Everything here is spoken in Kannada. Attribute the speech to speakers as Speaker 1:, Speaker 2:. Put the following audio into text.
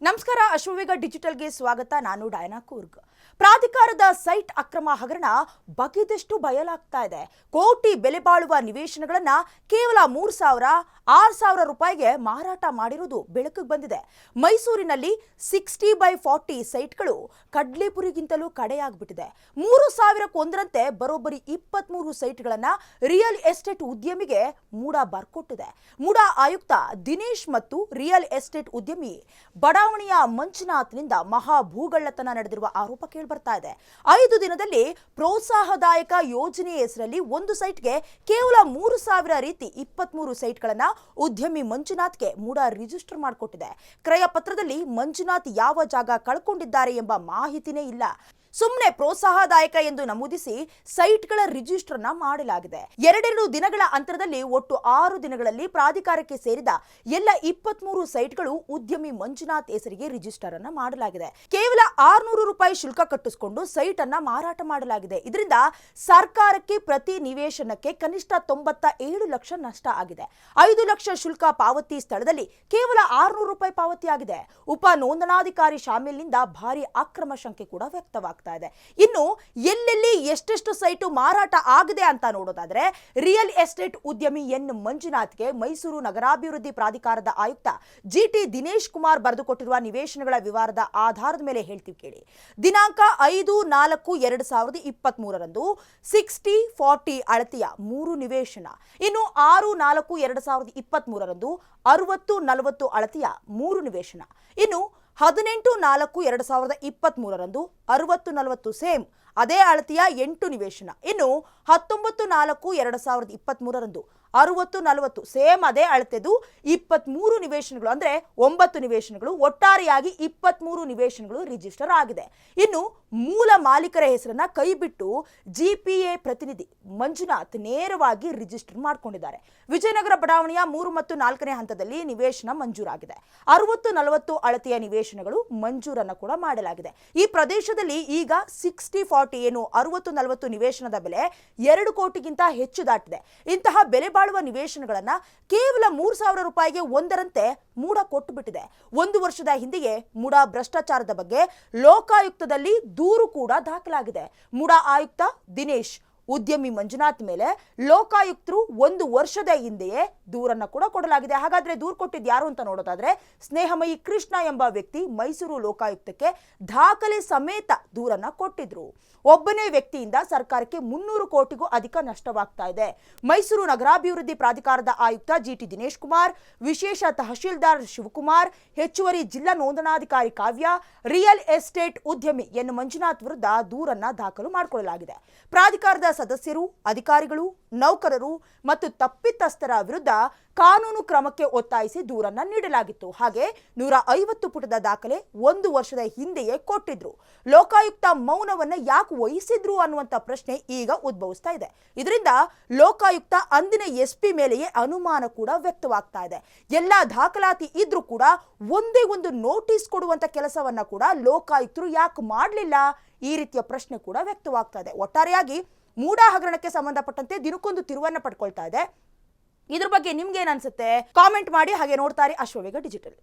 Speaker 1: ನಮಸ್ಕಾರ ಅಶ್ವವೇಗ ಡಿಜಿಟಲ್ಗೆ ಸ್ವಾಗತ. ನಾನು ಡಯನಾ ಕೂರ್ಗ್. ಪ್ರಾಧಿಕಾರದ ಸೈಟ್ ಅಕ್ರಮ ಹಗರಣ ಬಗೆದಷ್ಟು ಬಯಲಾಗ್ತಾ ಇದೆ. ಕೋಟಿ ಬೆಲೆ ಬಾಳುವ ನಿವೇಶನಗಳನ್ನ ಕೇವಲ 3,000-6,000 ರೂಪಾಯಿಗೆ ಮಾರಾಟ ಮಾಡಿರುವುದು ಬೆಳಕಿಗೆ ಬಂದಿದೆ. ಮೈಸೂರಿನಲ್ಲಿ 60/40 ಸೈಟ್ಗಳು ಕಡ್ಲೆಪುರಿಗಿಂತಲೂ ಕಡೆಯಾಗ್ಬಿಟ್ಟಿದೆ. 3,000ಕ್ಕೆ ಒಂದರಂತೆ ಬರೋಬ್ಬರಿ 23 ಸೈಟ್ಗಳನ್ನ ರಿಯಲ್ ಎಸ್ಟೇಟ್ ಉದ್ಯಮಿಗೆ ಮೂಡಾ ಬರ್ಕೊಟ್ಟಿದೆ. ಮೂಡಾ ಆಯುಕ್ತ ದಿನೇಶ್ ಮತ್ತು ರಿಯಲ್ ಎಸ್ಟೇಟ್ ಉದ್ಯಮಿ ಬಡಾವಣೆಯ ಮಂಜುನಾಥ್ನಿಂದ ಮಹಾಭೂಗಳ್ಳತನ ನಡೆದಿರುವ ಆರೋಪ ಕೇಳಿಬರ್ತಾ ಇದೆ. 5 ದಿನದಲ್ಲಿ ಪ್ರೋತ್ಸಾಹದಾಯಕ ಯೋಜನೆ ಹೆಸರಲ್ಲಿ ಒಂದು ಸೈಟ್ಗೆ ಕೇವಲ 3,000 ರೀತಿ 23 ಸೈಟ್ಗಳನ್ನ ಉದ್ಯಮಿ ಮಂಜುನಾಥ್ಗೆ ಮೂಡಾ ರಿಜಿಸ್ಟರ್ ಮಾಡಿಕೊಟ್ಟಿದೆ. ಕ್ರಯ ಪತ್ರದಲ್ಲಿ ಮಂಜುನಾಥ್ ಯಾವ ಜಾಗ ಕಳ್ಕೊಂಡಿದ್ದಾರೆ ಎಂಬ ಮಾಹಿತಿನೇ ಇಲ್ಲ. ಸುಮ್ಮನೆ ಪ್ರೋತ್ಸಾಹದಾಯಕ ಎಂದು ನಮೂದಿಸಿ ಸೈಟ್ಗಳ ರಿಜಿಸ್ಟರ್ ಮಾಡಲಾಗಿದೆ. 2 ದಿನಗಳ ಅಂತರದಲ್ಲಿ ಒಟ್ಟು 6 ದಿನಗಳಲ್ಲಿ ಪ್ರಾಧಿಕಾರಕ್ಕೆ ಸೇರಿದ ಎಲ್ಲ 23 ಸೈಟ್ಗಳು ಉದ್ಯಮಿ ಮಂಜುನಾಥ್ ಹೆಸರಿಗೆ ರಿಜಿಸ್ಟರ್ ಅನ್ನ ಮಾಡಲಾಗಿದೆ. ಕೇವಲ 600 ರೂಪಾಯಿ ಶುಲ್ಕ ಕಟ್ಟಿಸಿಕೊಂಡು ಸೈಟ್ ಅನ್ನ ಮಾರಾಟ ಮಾಡಲಾಗಿದೆ. ಇದರಿಂದ ಸರ್ಕಾರಕ್ಕೆ ಪ್ರತಿ ನಿವೇಶನಕ್ಕೆ ಕನಿಷ್ಠ 97 ಲಕ್ಷ ನಷ್ಟ ಆಗಿದೆ. 5 ಲಕ್ಷ ಶುಲ್ಕ ಪಾವತಿ ಸ್ಥಳದಲ್ಲಿ ಕೇವಲ 600 ರೂಪಾಯಿ ಪಾವತಿಯಾಗಿದೆ. ಉಪ ನೋಂದಣಾಧಿಕಾರಿ ಶಾಮೀಲ್ನಿಂದ ಭಾರಿ ಅಕ್ರಮ ಶಂಕೆ ಕೂಡ ವ್ಯಕ್ತವಾಗ್ತದೆ. ಇನ್ನು ಎಲ್ಲೆಲ್ಲಿ ಎಷ್ಟೆಷ್ಟು ಸೈಟು ಮಾರಾಟ ಆಗಿದೆ ಅಂತ ನೋಡೋದಾದ್ರೆ, ರಿಯಲ್ ಎಸ್ಟೇಟ್ ಉದ್ಯಮಿ ಎನ್ ಮಂಜುನಾಥ್ಗೆ ಮೈಸೂರು ನಗರಾಭಿವೃದ್ಧಿ ಪ್ರಾಧಿಕಾರದ ಆಯುಕ್ತ ಜಿಟಿ ದಿನೇಶ್ ಕುಮಾರ್ ಬರೆದುಕೊಟ್ಟಿರುವ ನಿವೇಶನಗಳ ವಿವರದ ಆಧಾರದ ಮೇಲೆ ಹೇಳ್ತೀವಿ ಕೇಳಿ. ದಿನಾಂಕ 5/4/2023 60/40 ಅಳತೆಯ 3 ನಿವೇಶನ. ಇನ್ನು 6/4/2023 60/40 ಅಳತೆಯ 3 ನಿವೇಶನ. ಇನ್ನು 18/4/2023 60/40 ಸೇಮ್ ಅದೇ ಅಳತೆಯ 8 ನಿವೇಶನ. ಇನ್ನು 19/4/2023 60/40 ಸೇಮ್ ಅದೇ ಅಳತೆದು 23 ನಿವೇಶನಗಳು, ಅಂದ್ರೆ 9 ನಿವೇಶನಗಳು. ಒಟ್ಟಾರೆಯಾಗಿ 23 ನಿವೇಶನಗಳು ರಿಜಿಸ್ಟರ್ ಆಗಿದೆ. ಇನ್ನು ಮೂಲ ಮಾಲೀಕರ ಹೆಸರನ್ನ ಕೈಬಿಟ್ಟು ಜಿಪಿಎ ಪ್ರತಿನಿಧಿ ಮಂಜುನಾಥ್ ನೇರವಾಗಿ ರಿಜಿಸ್ಟರ್ ಮಾಡಿಕೊಂಡಿದ್ದಾರೆ. ವಿಜಯನಗರ ಬಡಾವಣೆಯ 3 ಮತ್ತು 4ನೇ ಹಂತದಲ್ಲಿ ನಿವೇಶನ ಮಂಜೂರಾಗಿದೆ. 60/40 ಅಳತೆಯ ನಿವೇಶನಗಳು ಮಂಜೂರನ್ನ ಕೂಡ ಮಾಡಲಾಗಿದೆ. ಈ ಪ್ರದೇಶದಲ್ಲಿ ಈಗ 60/40 ಏನು 60/40 ನಿವೇಶನದ ಬೆಲೆ 2 ಕೋಟಿಗಿಂತ ಹೆಚ್ಚು ದಾಟಿದೆ. ಇಂತಹ ಬೆಲೆ ಬಾಳುವ ನಿವೇಶನಗಳನ್ನ ಕೇವಲ 3,000 ರೂಪಾಯಿಗೆ ಒಂದರಂತೆ ಮೂಡಾ ಕೊಟ್ಟು ಬಿಟ್ಟಿದೆ. 1 ವರ್ಷದ ಹಿಂದೆಯೇ ಮೂಡಾ ಭ್ರಷ್ಟಾಚಾರದ ಬಗ್ಗೆ ಲೋಕಾಯುಕ್ತದಲ್ಲಿ ದೂರು ಕೂಡ ದಾಖಲಾಗಿದೆ. ಮೂಡಾ ಆಯುಕ್ತ ದಿನೇಶ್ ಉದ್ಯಮಿ ಮಂಜುನಾಥ್ ಮೇಲೆ ಲೋಕಾಯುಕ್ತರು 1 ವರ್ಷದ ಹಿಂದೆಯೇ ದೂರನ್ನ ಕೂಡ ಕೊಡಲಾಗಿದೆ. ಹಾಗಾದ್ರೆ ದೂರು ಕೊಟ್ಟಿದ್ದು ಯಾರು ಅಂತ ನೋಡೋದಾದ್ರೆ, ಸ್ನೇಹಮಯಿ ಕೃಷ್ಣ ಎಂಬ ವ್ಯಕ್ತಿ ಮೈಸೂರು ಲೋಕಾಯುಕ್ತಕ್ಕೆ ದಾಖಲೆ ಸಮೇತ ದೂರನ್ನ ಕೊಟ್ಟಿದ್ರು. ಒಬ್ಬನೇ ವ್ಯಕ್ತಿಯಿಂದ ಸರ್ಕಾರಕ್ಕೆ 300 ಕೋಟಿಗೂ ಅಧಿಕ ನಷ್ಟವಾಗ್ತಾ ಇದೆ. ಮೈಸೂರು ನಗರಾಭಿವೃದ್ಧಿ ಪ್ರಾಧಿಕಾರದ ಆಯುಕ್ತ ಜಿಟಿ ದಿನೇಶ್ ಕುಮಾರ್, ವಿಶೇಷ ತಹಶೀಲ್ದಾರ್ ಶಿವಕುಮಾರ್, ಹೆಚ್ಚುವರಿ ಜಿಲ್ಲಾ ನೋಂದಣಾಧಿಕಾರಿ ಕಾವ್ಯ, ರಿಯಲ್ ಎಸ್ಟೇಟ್ ಉದ್ಯಮಿ ಎನ್ ಮಂಜುನಾಥ್ ವಿರುದ್ಧ ದೂರನ್ನ ದಾಖಲು ಮಾಡಿಕೊಳ್ಳಲಾಗಿದೆ. ಪ್ರಾಧಿಕಾರದ ಸದಸ್ಯರು, ಅಧಿಕಾರಿಗಳು, ನೌಕರರು ಮತ್ತು ತಪ್ಪಿತಸ್ಥರ ವಿರುದ್ಧ ಕಾನೂನು ಕ್ರಮಕ್ಕೆ ಒತ್ತಾಯಿಸಿ ದೂರನ್ನ ನೀಡಲಾಗಿತ್ತು. ಹಾಗೆ 150 ಪುಟದ ದಾಖಲೆ 1 ವರ್ಷದ ಹಿಂದೆಯೇ ಕೊಟ್ಟಿದ್ರು. ಲೋಕಾಯುಕ್ತ ಮೌನವನ್ನ ಯಾಕೆ ವಹಿಸಿದ್ರು ಅನ್ನುವಂತ ಪ್ರಶ್ನೆ ಈಗ ಉದ್ಭವಿಸ್ತಾ ಇದೆ. ಇದರಿಂದ ಲೋಕಾಯುಕ್ತ ಅಂದಿನ ಎಸ್ಪಿ ಮೇಲೆಯೇ ಅನುಮಾನ ಕೂಡ ವ್ಯಕ್ತವಾಗ್ತಾ ಇದೆ. ಎಲ್ಲಾ ದಾಖಲಾತಿ ಇದ್ರೂ ಕೂಡ ಒಂದೇ ಒಂದು ನೋಟಿಸ್ ಕೊಡುವಂತ ಕೆಲಸವನ್ನ ಕೂಡ ಲೋಕಾಯುಕ್ತರು ಯಾಕೆ ಮಾಡಲಿಲ್ಲ? ಈ ರೀತಿಯ ಪ್ರಶ್ನೆ ಕೂಡ ವ್ಯಕ್ತವಾಗ್ತಾ ಇದೆ. ಒಟ್ಟಾರೆಯಾಗಿ ಮೂಡಾ ಹಗರಣಕ್ಕೆ ಸಂಬಂಧಪಟ್ಟಂತೆ ದಿನಕ್ಕೊಂದು ತಿರುವನ್ನ ಪಡ್ಕೊಳ್ತಾ ಇದೆ. ಇದ್ರ ಬಗ್ಗೆ ನಿಮ್ಗೆ ಏನ್ ಅನ್ಸುತ್ತೆ? ಕಾಮೆಂಟ್ ಮಾಡಿ. ಹಾಗೆ ನೋಡ್ತಾರೆ ಅಶ್ವವೇಗ ಡಿಜಿಟಲ್.